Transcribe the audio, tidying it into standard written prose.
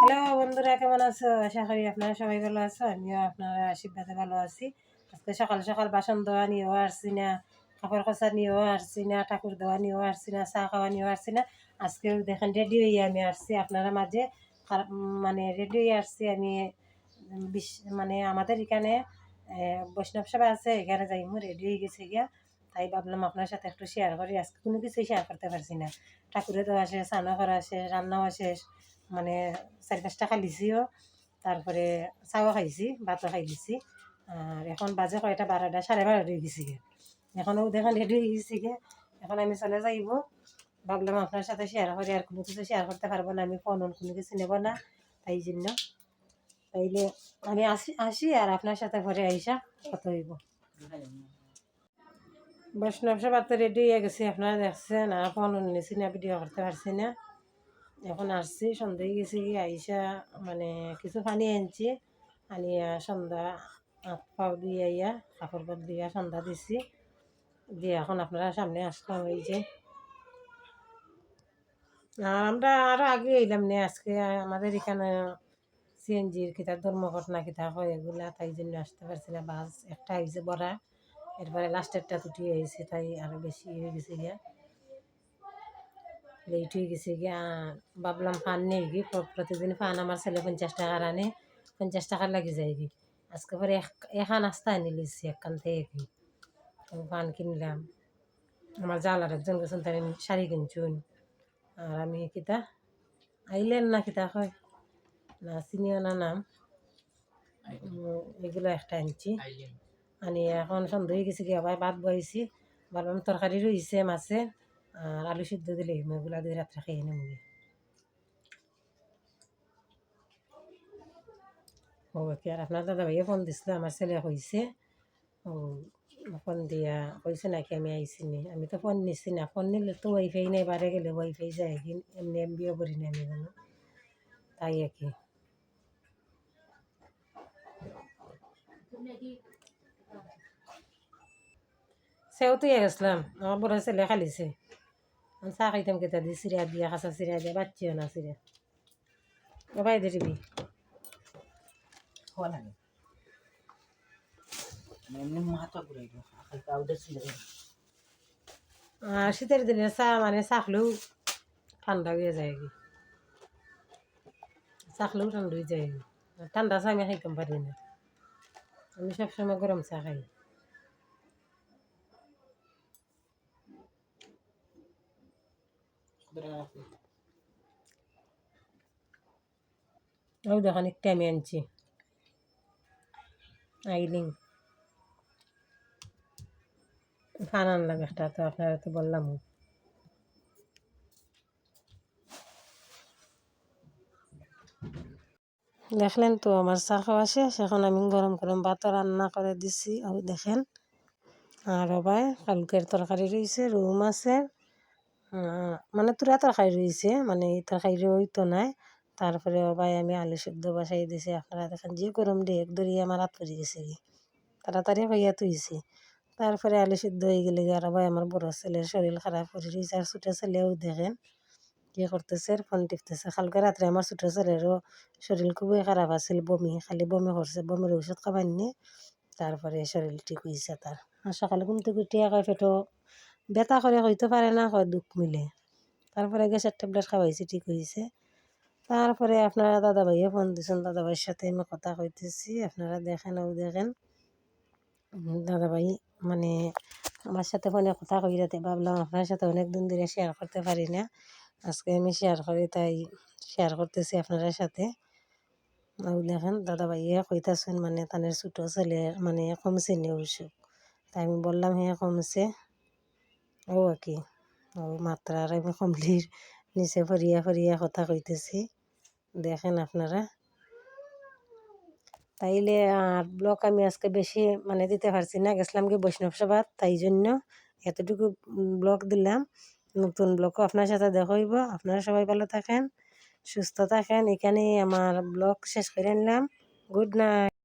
Hello বন্ধুরা, কেমন আছো? আশা করি আপনারা সবাই ভালো আছো। আমিও আপনারা আশীর্বাদে ভালো আছি। আজকে সকাল সকাল বাসন ধোয়া নিয়েও আসছি না, কাপড় কষা নিয়েও আসছি না, ঠাকুর ধোয়া নিয়েও আসছি না, চা খাওয়া নিয়েও আসছি না। আজকেও দেখেন রেডি হয়ে আমি আসছি আপনারা মাঝে। মানে রেডি হয়ে আসছি আমি। মানে আমাদের এখানে বৈষ্ণব সভা আছে, এখানে যাইমু রেডি হয়ে গেছে গিয়া। তাই ভাবলাম আপনার সাথে একটু শেয়ার করি। আজকে কোনো কিছুই শেয়ার করতে পারছি না। ঠাকুরে দেওয়া শেষ, স্নানও করা শেষ, রান্নাও শেষ, মানে 4-5টা খাইলিছিও, তারপরে চাও খাইছি, ভাতও খাই দিছি। আর এখন বাজে কয়টা, 12টা, 12:30 হয়ে গেছে গে। এখনও দেখেন রেডি হয়ে গেছে গে। এখন আমি চলে যাইব। ভাবলাম আপনার সাথে শেয়ার করি, আর কোনো কিছু শেয়ার করতে পারবো না, আমি ফোন কোনো কিছু নেব না। তাই জন্য তাইলে আমি আসি আসি আর আপনার সাথে পরে আইসা কত হইব। বৈষ্ণব সভা তো রেডি হয়ে গেছি, আপনারা দেখছেন। আর ফোন নিয়েছি না, ভিডিও করতে পারছি না। এখন আসছি, সন্ধ্যা হয়ে গেছি, আইসা মানে কিছু পানি আনছি, আনিয়া সন্ধ্যা হাত পাও দিয়ে আইয়া কাপড় পর দিয়া সন্ধ্যা দিছি, দিয়ে এখন আপনারা সামনে আসলাম। এই যে আর আমরা আরও আগে এলাম না, আজকে আমাদের এখানে সিএনজির কিতা ধর্মঘট না কিতা হয় এগুলা, তাই জন্য আসতে পারছি না। বাস একটা হয়েছে বড়া, এরপরে লাস্টেরটা ছুটি হয়েছে, তাই আরও বেশি হয়ে গেছে গিয়া, লেট হয়ে গেছে গিয়া। ভাবলাম ফান নেই কি, প্রতিদিন ফান আমার ছেলে 50 টাকার আনে, 50 টাকার লাগি যায় কি। আজকে পরে এখান আস্তা আনি লিছি একখান থেকে কি ফান কিনলাম। আমার জালার একজন গেছেন, তাই শাড়ি কিনছুন। আর আমি কিতা আইলেন না কিতা হয় না, চিনিও না নাম, এগুলো একটা আনছি। আনি এখন সন্ধ্যা হয়ে গেছে কি, আবার ভাত বইছি, ভাবলাম তরকারি রয়েছে মাছে, আর আলু সিদ্ধ দিলে এগুলা দিয়ে রাত্রে খেয়ে নেব। ও কি, আর আপনার দাদা ভাইয়ে ফোন দিছিল, আমার ছেলে কইছে, ও ফোন দিয়া কইছে নাকি আমি আইসি নি। আমি তো ফোন নিচ্ছি না, ফোন নিলে তো ওয়াইফাই নেই, বারে গেলে ওয়াইফাই যায় কি, এমনি এমবিও করি না আমি জানো, তাই আর কি। সেও তুই গেছিলাম, আমার বড় ছেলে খালিছে। চা খাইতাম কেতা দিয়ে, চিরা দিয়া, কাঁচা চিরা দিয়া, বাচ্চিও না চিরা। ও ভাই দিবি আর শীতের দিনে চা মানে চাখলেও ঠান্ডা হয়ে যায় কি, চাখলেও ঠান্ডা হয়ে যায়। ঠান্ডা চা আমি খাইতাম পারি না, আমি সবসময় গরম চা খাই। ওই দেখেন একটা আমি আনছি আইলিং, ফান আনলাম একটা, তো আপনারা তো বললাম। দেখলেন তো আমার চা খাওয়া শেষ, এখন আমি গরম গরম ভাতও রান্না করে দিছি, ওই দেখেন। আর ভাই কালকের তরকারি রয়েছে, রুম আছে, মানে তুরা তরকারি রয়েছে, মানে এই তরকারি ওই তো নাই। তারপরে ভাই আমি আলু সিদ্ধ বসাই দিছি, আপনারা দেখেন যে গরম দিয়ে এক দড়ি আমার হাত পড়ে গেছে কি, তাড়াতাড়ি হইয়া তুইছি। তারপরে আলু সিদ্ধ হয়ে গেলে আর ভাই আমার বড় ছেলের শরীর খারাপ করে রয়েছে, আর ছোটো ছেলেও দেখেন কি করতেছে, ফোন টিপতেছে। কালকে রাত্রে আমার ছোটো ছেলেরও শরীর খুবই খারাপ আছিল, বমি, খালি বমি করছে, বমির ওষুধ খাবার নিয়ে তারপরে শরীর ঠিক হয়েছে তার। আর সকালে ঘুম থেকে উঠিয়া কয় পেটো ব্যথা করে, হইতে পারে না, হয় দুঃখ মিলে। তারপরে গ্যাসের ট্যাবলেট খাওয়াইছি, ঠিক হয়েছে। তারপরে আপনারা দাদা ভাইয়ে ফোন দিয়েছেন, দাদা ভাইয়ের সাথে আমি কথা কইতেছি, আপনারা দেখেন ও দেখেন। দাদা ভাই মানে আমার সাথে ফোনে কথা কইরাতে ভাবলাম আপনার সাথে অনেক দিন ধরে শেয়ার করতে পারি না, আজকে আমি শেয়ার করি, তাই শেয়ার করতেছি আপনার সাথে। ও দেখেন দাদা ভাইয়া কইতাছেন, মানে তাদের ছোটো ছেলের মানে কমছে নি অসুখ, তাই আমি বললাম হ্যাঁ কমছে। ও আর কি, ও মাত্রার আমি কমলির নিচে ফরিয়া ফরিয়া কথা কইতেছি, দেখেন আপনারা। তাইলে আর ব্লগ আমি আজকে বেশি মানে দিতে পারছি না, গেছিলাম কি বৈষ্ণব সভাত, তাই জন্য এতটুকু ব্লগ দিলাম। নতুন ব্লগও আপনার সাথে দেখা হইব। আপনারা সবাই ভালো থাকেন, সুস্থ থাকেন। এখানেই আমার ব্লগ শেষ করে নিলাম। Good night.